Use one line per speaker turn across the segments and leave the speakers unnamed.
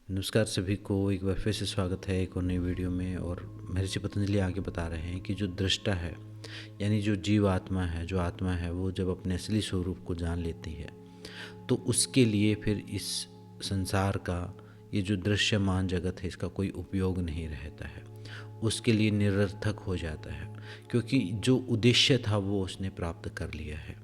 नमस्कार सभी को, एक बार फिर से स्वागत है एक और नई वीडियो में। और महर्षि पतंजलि आगे बता रहे हैं कि जो दृष्टा है यानी जो जीव आत्मा है, जो आत्मा है, वो जब अपने असली स्वरूप को जान लेती है तो उसके लिए फिर इस संसार का ये जो दृश्यमान जगत है इसका कोई उपयोग नहीं रहता है, उसके लिए निरर्थक हो जाता है, क्योंकि जो उद्देश्य था वो उसने प्राप्त कर लिया है।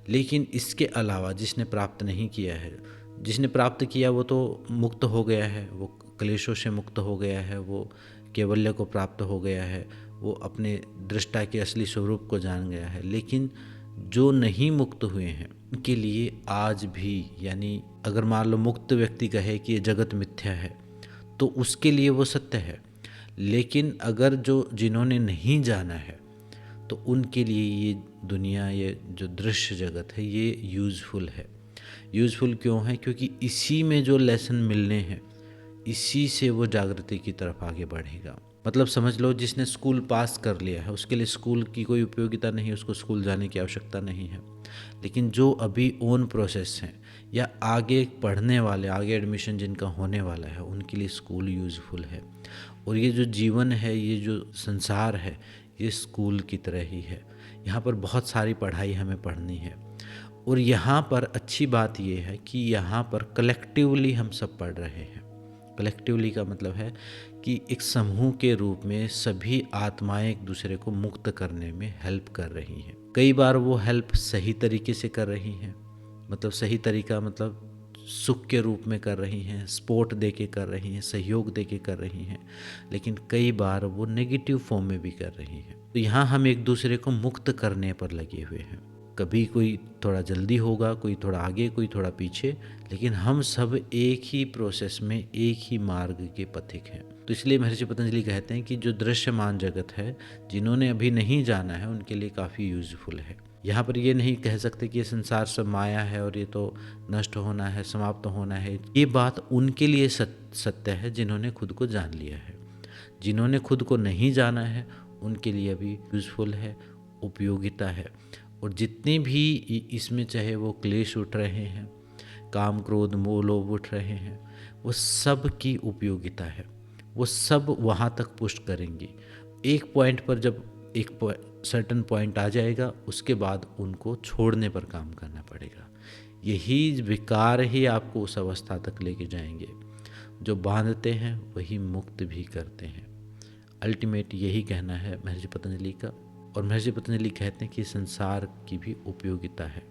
लेकिन इसके अलावा जिसने प्राप्त नहीं किया है, जिसने प्राप्त किया वो तो मुक्त हो गया है, वो क्लेशों से मुक्त हो गया है, वो कैवल्य को प्राप्त हो गया है, वो अपने दृष्टा के असली स्वरूप को जान गया है। लेकिन जो नहीं मुक्त हुए हैं उनके लिए आज भी, यानी अगर मान लो मुक्त व्यक्ति कहे कि ये जगत मिथ्या है तो उसके लिए वो सत्य है। लेकिन अगर जो जिन्होंने नहीं जाना है तो उनके लिए ये दुनिया, ये जो दृश्य जगत है, ये यूज़फुल है। यूज़फुल क्यों है? क्योंकि इसी में जो लेसन मिलने हैं, इसी से वो जागृति की तरफ आगे बढ़ेगा। मतलब समझ लो, जिसने स्कूल पास कर लिया है उसके लिए स्कूल की कोई उपयोगिता नहीं, उसको स्कूल जाने की आवश्यकता नहीं है। लेकिन जो अभी ओन प्रोसेस हैं या आगे पढ़ने वाले, आगे एडमिशन जिनका होने वाला है, उनके लिए स्कूल यूज़फुल है। और ये जो जीवन है, ये जो संसार है, ये स्कूल की तरह ही है। यहाँ पर बहुत सारी पढ़ाई हमें पढ़नी है। और यहाँ पर अच्छी बात ये है कि यहाँ पर कलेक्टिवली हम सब पढ़ रहे हैं। कलेक्टिवली का मतलब है कि एक समूह के रूप में सभी आत्माएं एक दूसरे को मुक्त करने में हेल्प कर रही हैं। कई बार वो हेल्प सही तरीके से कर रही हैं, मतलब सही तरीका मतलब सुख के रूप में कर रही हैं, सपोर्ट दे के कर रही हैं, सहयोग दे के कर रही हैं। लेकिन कई बार वो नेगेटिव फॉर्म में भी कर रही हैं। तो यहाँ हम एक दूसरे को मुक्त करने पर लगे हुए हैं। कभी कोई थोड़ा जल्दी होगा, कोई थोड़ा आगे, कोई थोड़ा पीछे, लेकिन हम सब एक ही प्रोसेस में, एक ही मार्ग के पथिक हैं। तो इसलिए महर्षि पतंजलि कहते हैं कि जो दृश्यमान जगत है, जिन्होंने अभी नहीं जाना है उनके लिए काफ़ी यूज़फुल है। यहाँ पर ये नहीं कह सकते कि ये संसार सब माया है और ये तो नष्ट होना है, समाप्त होना है। ये बात उनके लिए सत्य है जिन्होंने खुद को जान लिया है। जिन्होंने खुद को नहीं जाना है उनके लिए अभी यूज़फुल है, उपयोगिता है। और जितने भी इसमें चाहे वो क्लेश उठ रहे हैं, काम क्रोध मोह लोभ उठ रहे हैं, वो सब की उपयोगिता है। वो सब वहाँ तक पुष्ट करेंगी। एक पॉइंट पर जब एक सर्टन पॉइंट आ जाएगा, उसके बाद उनको छोड़ने पर काम करना पड़ेगा। यही विकार ही आपको उस अवस्था तक लेके जाएंगे। जो बांधते हैं वही मुक्त भी करते हैं। अल्टीमेट यही कहना है महर्षि पतंजलि का। और महर्षि पतंजलि कहते हैं कि संसार की भी उपयोगिता है।